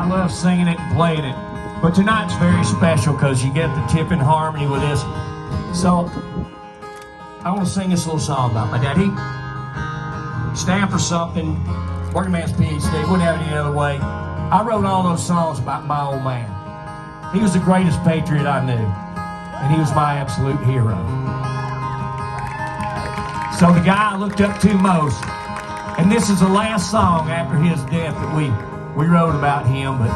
I love singing it and playing it. But tonight's very special because you get the tip in harmony with this. So, I want to sing this little song about my daddy. Stand for something, working man's PhD, wouldn't have it any other way. I wrote all those songs about my old man. He was the greatest patriot I knew, and he was my absolute hero. So the guy I looked up to most, and this is the last song after his death that we wrote about him, but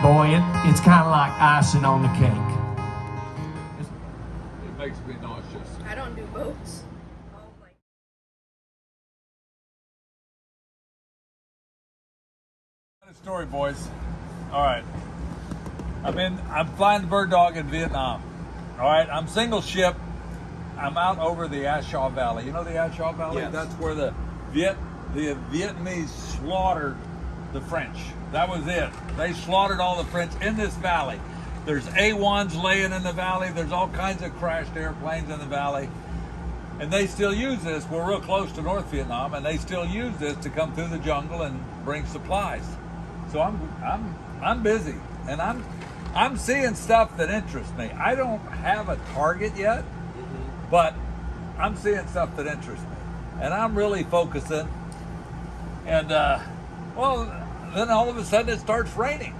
boy, it's kind of like icing on the cake. It makes me nauseous. I don't do boats. Oh my. Story, boys. All right. I'm flying the Bird Dog in Vietnam. All right. I'm single ship. I'm out over the Oshkosh Valley. You know the Oshkosh Valley? Yes. That's where the Vietnamese slaughtered the French. That was it. They slaughtered all the French in this valley. There's A1s laying in the valley. There's all kinds of crashed airplanes in the valley. And they still use this. We're real close to North Vietnam, and they still use this to come through the jungle and bring supplies. So I'm busy, and I'm seeing stuff that interests me. I don't have a target yet, but I'm seeing stuff that interests me, and I'm really focusing. And well, then all of a sudden it starts raining.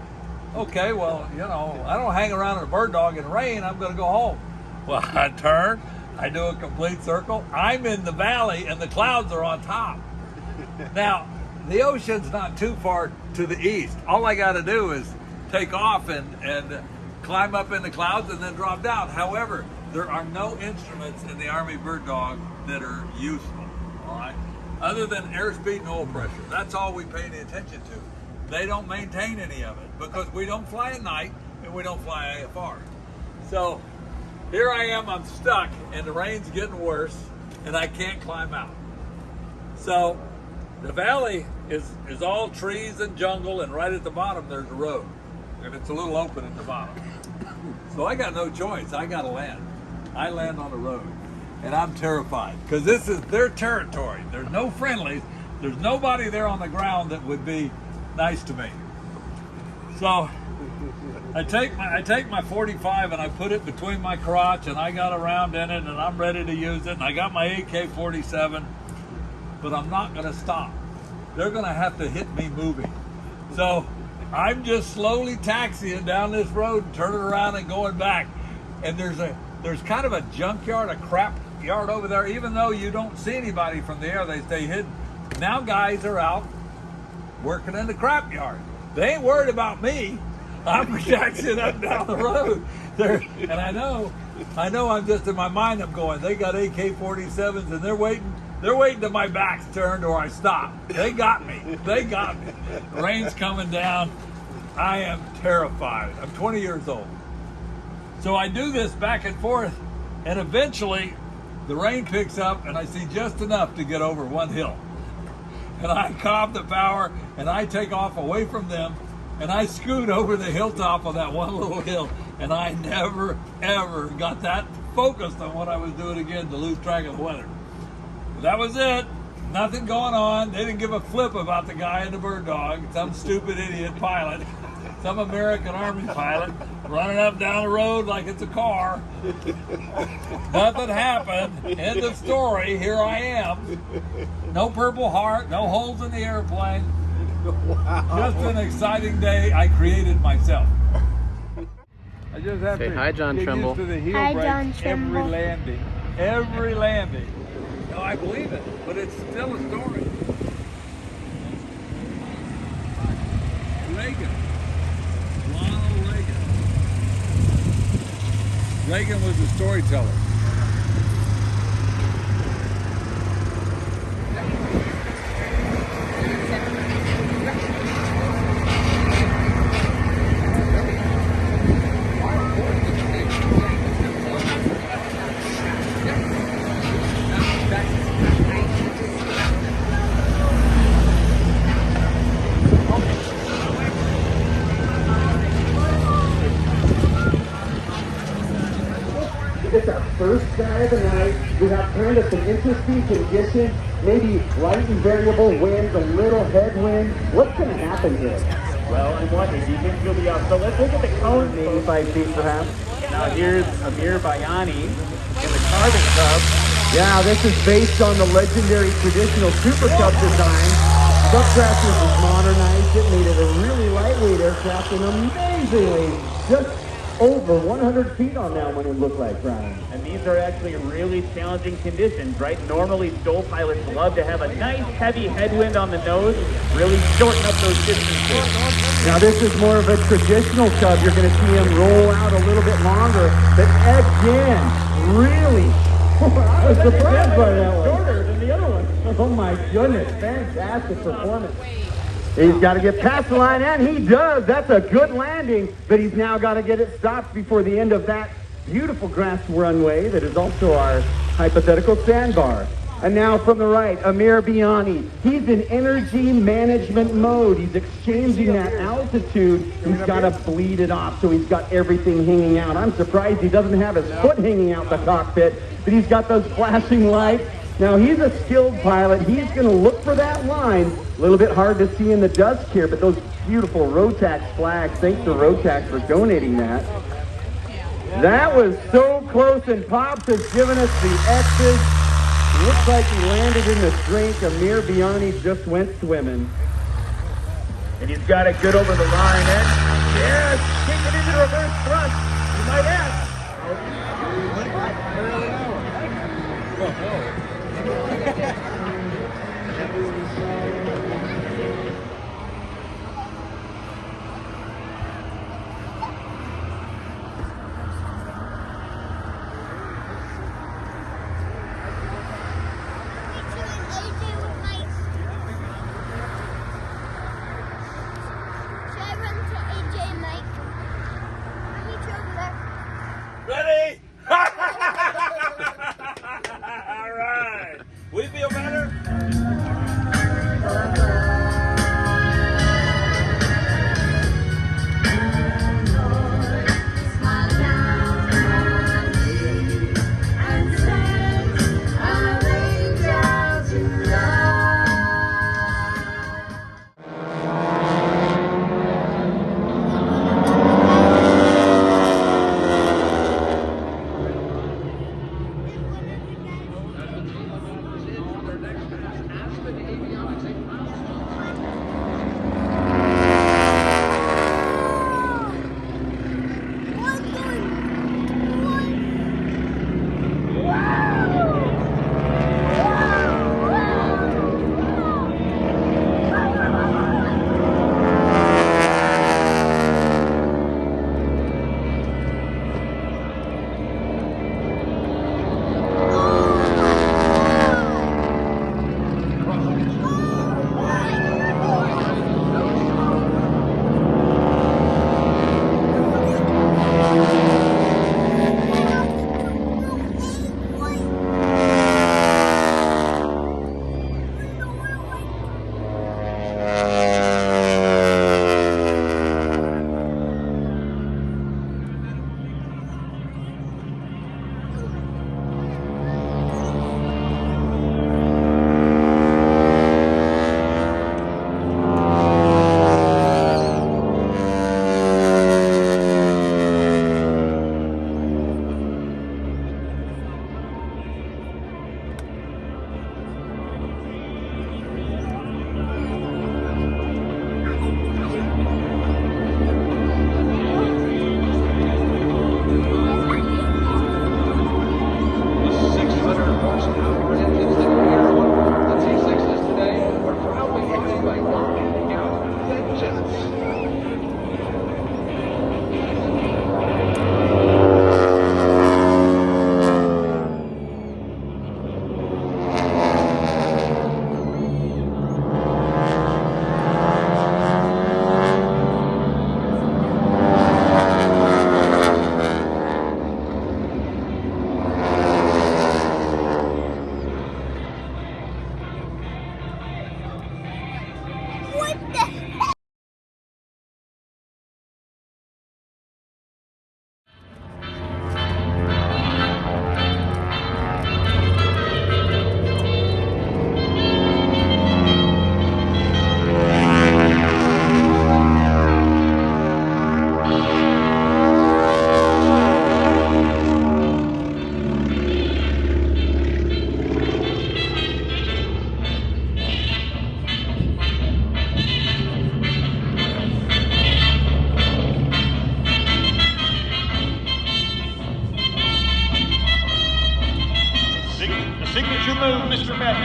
Okay, well, you know, I don't hang around in a Bird Dog in rain. I'm going to go home. Well, I turn, I do a complete circle. I'm in the valley, and the clouds are on top. Now, the ocean's not too far to the east. All I got to do is take off and climb up in the clouds and then drop down. However, there are no instruments in the Army Bird Dog that are useful, all right? Other than airspeed and oil pressure. That's all we pay any attention to. They don't maintain any of it because we don't fly at night and we don't fly AFR. So here I am, I'm stuck, and the rain's getting worse, and I can't climb out. So the valley is all trees and jungle, and right at the bottom there's a road, and it's a little open at the bottom. So I got no choice. I got to land. I land on the road, and I'm terrified because this is their territory. There's no friendlies. There's nobody there on the ground that would be nice to me. So I take my 45 and I put it between my crotch, and I got a round in it, and I'm ready to use it, and I got my AK-47, but I'm not going to stop. They're going to have to hit me moving. So I'm just slowly taxiing down this road and turning around and going back. And there's kind of a junkyard, a crap yard over there. Even though you don't see anybody from the air, they stay hidden. Now guys are out working in the crap yard. They ain't worried about me. I'm taxiing up down the road. And I know I'm just in my mind, I'm going, they got AK-47s and they're waiting till my back's turned or I stop. They got me. Rain's coming down. I am terrified. I'm 20 years old. So I do this back and forth, and eventually the rain picks up and I see just enough to get over one hill. And I cob the power and I take off away from them, and I scoot over the hilltop of that one little hill, and I never ever got that focused on what I was doing again to lose track of the weather. That was it. Nothing going on. They didn't give a flip about the guy in the Bird Dog. Some stupid idiot pilot, some American Army pilot, running up down the road like it's a car. Nothing happened. End of story. Here I am. No Purple Heart. No holes in the airplane. Wow. Just an exciting day I created myself. I just have Say to hi, John get Trimble. used to the heel Hi, break John Trimble. every landing. No, I believe it, but it's still a story. Reagan, Ronald Reagan. Reagan was a storyteller. It's our first guy of the night. We have kind of some interesting conditions, maybe light and variable winds, a little headwind. What's going to happen here? Well, and what? Do you think he'll be up? So let's look at the cones. 85 feet perhaps. Now here's Amir Bayani in the Carbon Cub. Yeah, this is based on the legendary traditional Super Cub design. Subcrafter has modernized it, made it a really lightweight aircraft, and amazingly, just over 100 feet on that one, it looked like, Brian. And these are actually really challenging conditions, right? Normally, STOL pilots love to have a nice heavy headwind on the nose, really shorten up those distances. Now this is more of a traditional Cub. You're going to see him roll out a little bit longer, but again, really, I was surprised by that one. Shorter than the other one. Oh my goodness, fantastic performance. He's got to get past the line, and he does. That's a good landing, but he's now got to get it stopped before the end of that beautiful grass runway that is also our hypothetical sandbar. And now from the right, Amir Biani. He's in energy management mode. He's exchanging that altitude. He's got to bleed it off, so he's got everything hanging out. I'm surprised he doesn't have his foot hanging out the cockpit, but he's got those flashing lights. Now, he's a skilled pilot. He's going to look for that line. A little bit hard to see in the dusk here, but those beautiful Rotax flags, thanks to Rotax for donating that. That was so close, and Pops has given us the X's. Looks like he landed in the drink. Amir Biani just went swimming. And he's got it good over the line, and yes, take it into reverse thrust. You might ask. Ready? All right. We feel better?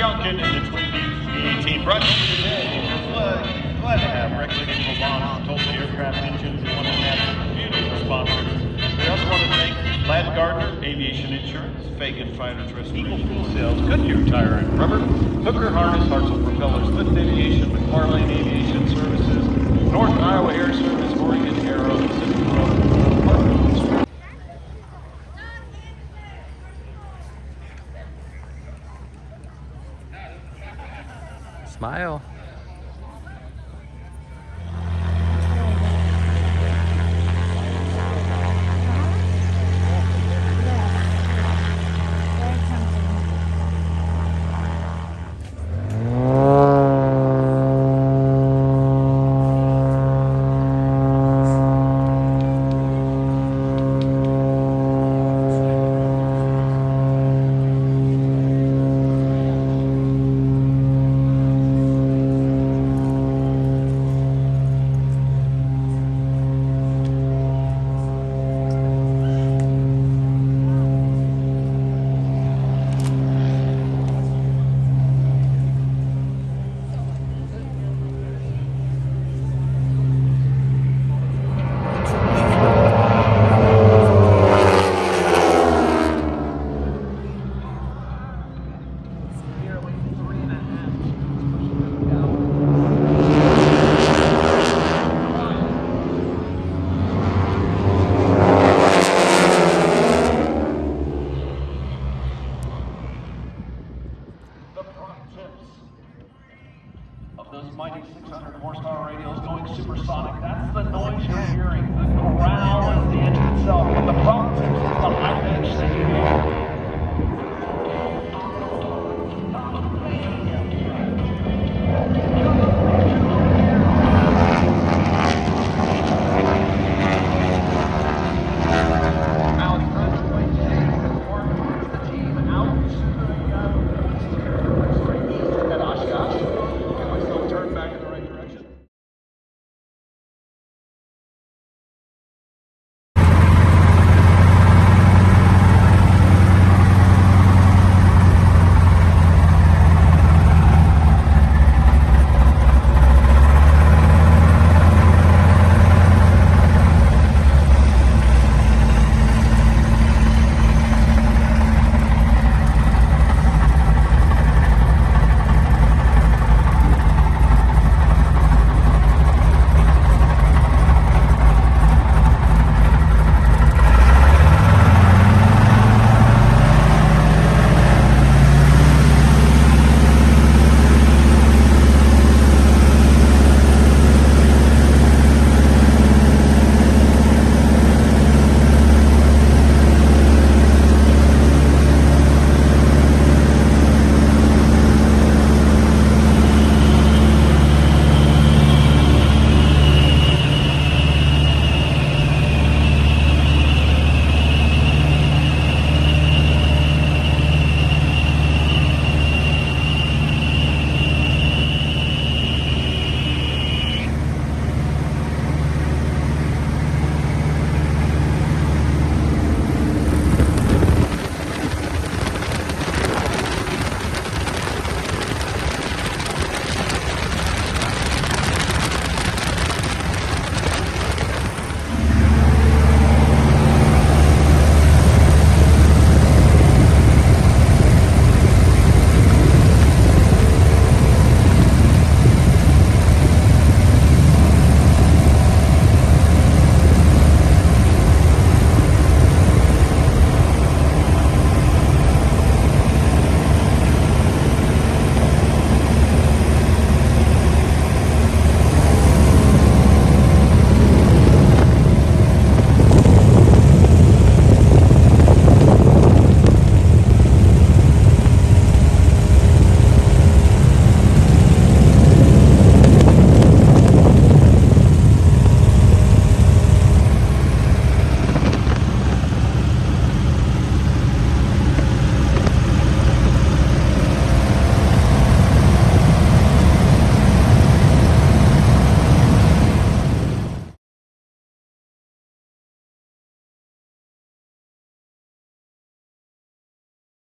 Youngkin in the Twin Peaks B-18 brought home today. We're glad to have Regular Eagle on Tulsa Aircraft Engines and want to have beautiful sponsors. We also want to thank Ladd Gardner, Aviation Insurance, Fagan Fighters Restoration, Eagle Fuel Sales, Goodyear Tire and Rubber, Hooker Harness, Hartzell Propellers, Lift Aviation, McFarlane Aviation Services, North Iowa Air Service, Oregon Aero, Pacific Road, Partners. Smile. Those mighty 600 horsepower radios going supersonic. That's the noise you're hearing. The growl is the engine itself. But the prop tips is the high pitch that you